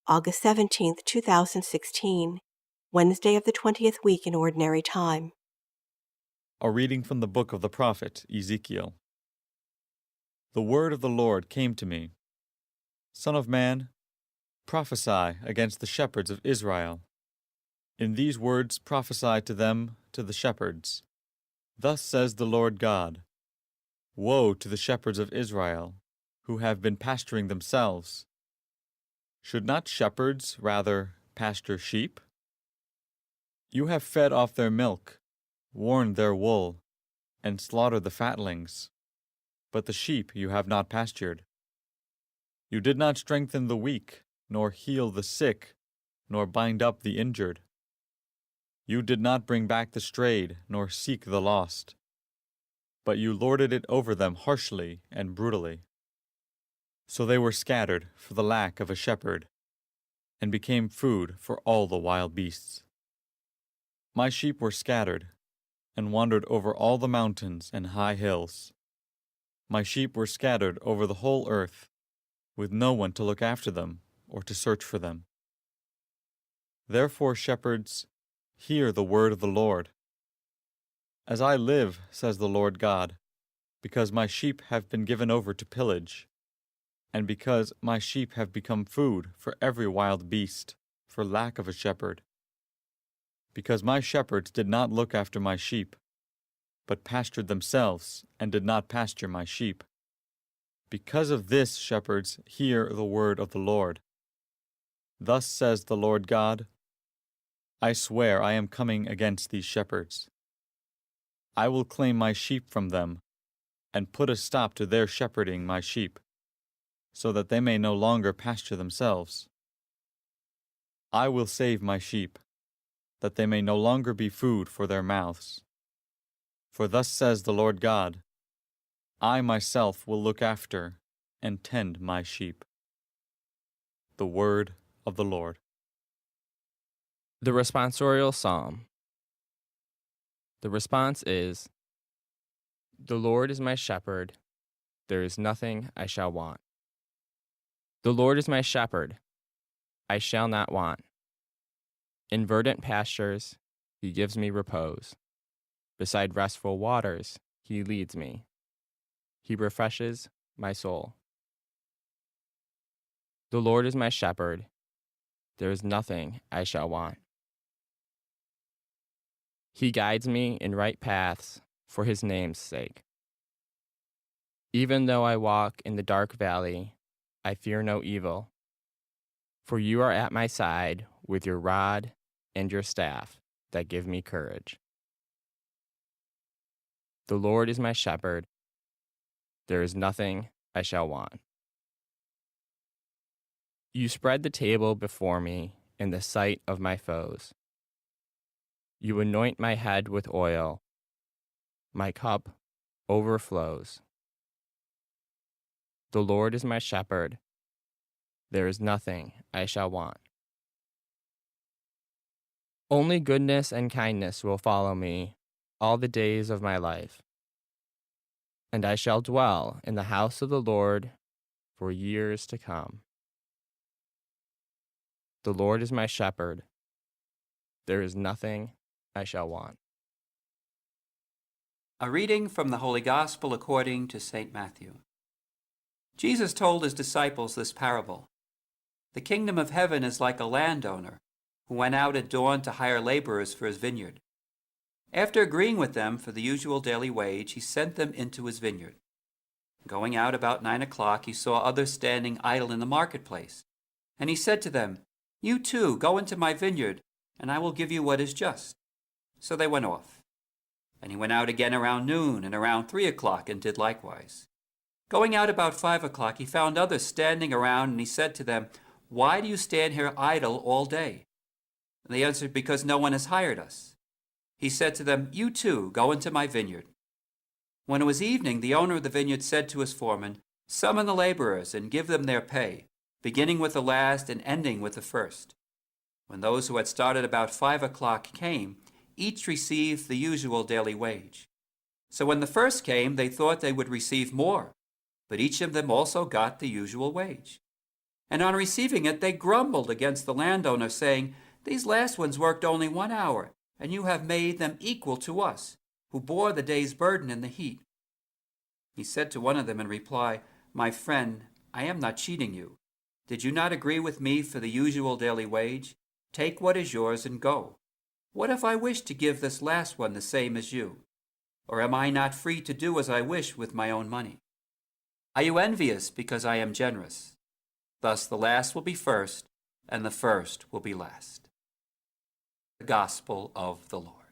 August 17th, 2016, Wednesday of the 20th week in Ordinary Time. A reading from the book of the prophet Ezekiel. The word of the Lord came to me. Son of man, prophesy against the shepherds of Israel. In these words prophesy to them, to the shepherds. Thus says the Lord God, Woe to the shepherds of Israel, who have been pasturing themselves. Should not shepherds rather pasture sheep? You have fed off their milk, worn their wool, and slaughtered the fatlings. But the sheep you have not pastured. You did not strengthen the weak, nor heal the sick, nor bind up the injured. You did not bring back the strayed, nor seek the lost. But you lorded it over them harshly and brutally. So they were scattered for the lack of a shepherd, and became food for all the wild beasts. My sheep were scattered, and wandered over all the mountains and high hills. My sheep were scattered over the whole earth, with no one to look after them or to search for them. Therefore, shepherds, hear the word of the Lord. As I live, says the Lord God, because my sheep have been given over to pillage, and because my sheep have become food for every wild beast, for lack of a shepherd. Because my shepherds did not look after my sheep, but pastured themselves, and did not pasture my sheep. Because of this, shepherds, hear the word of the Lord. Thus says the Lord God, I swear I am coming against these shepherds. I will claim my sheep from them, and put a stop to their shepherding my sheep, so that they may no longer pasture themselves. I will save my sheep, that they may no longer be food for their mouths. For thus says the Lord God, I myself will look after and tend my sheep. The word of the Lord. The responsorial psalm. The response is, The Lord is my shepherd, there is nothing I shall want. The Lord is my shepherd, I shall not want. In verdant pastures, he gives me repose. Beside restful waters, he leads me. He refreshes my soul. The Lord is my shepherd, there is nothing I shall want. He guides me in right paths for his name's sake. Even though I walk in the dark valley, I fear no evil, for you are at my side with your rod and your staff that give me courage. The Lord is my shepherd, there is nothing I shall want. You spread the table before me in the sight of my foes. You anoint my head with oil. My cup overflows. The Lord is my shepherd. There is nothing I shall want. Only goodness and kindness will follow me all the days of my life, and I shall dwell in the house of the Lord for years to come. The Lord is my shepherd. There is nothing I shall want. A reading from the Holy Gospel according to St. Matthew. Jesus told his disciples this parable. The kingdom of heaven is like a landowner who went out at dawn to hire laborers for his vineyard. After agreeing with them for the usual daily wage, he sent them into his vineyard. Going out about 9 o'clock, he saw others standing idle in the marketplace. And he said to them, You too, go into my vineyard, and I will give you what is just. So they went off. And he went out again around noon and around 3 o'clock and did likewise. Going out about 5 o'clock, he found others standing around, and he said to them, Why do you stand here idle all day? And they answered, Because no one has hired us. He said to them, You too, go into my vineyard. When it was evening, the owner of the vineyard said to his foreman, Summon the laborers and give them their pay, beginning with the last and ending with the first. When those who had started about 5 o'clock came, each received the usual daily wage. So when the first came, they thought they would receive more, but each of them also got the usual wage. And on receiving it, they grumbled against the landowner, saying, 'These last ones worked only 1 hour, and you have made them equal to us, who bore the day's burden in the heat.' He said to one of them in reply, 'My friend, I am not cheating you. Did you not agree with me for the usual daily wage? Take what is yours and go. What if I wish to give this last one the same as you? Or am I not free to do as I wish with my own money? Are you envious because I am generous? Thus the last will be first, and the first will be last.'" The Gospel of the Lord.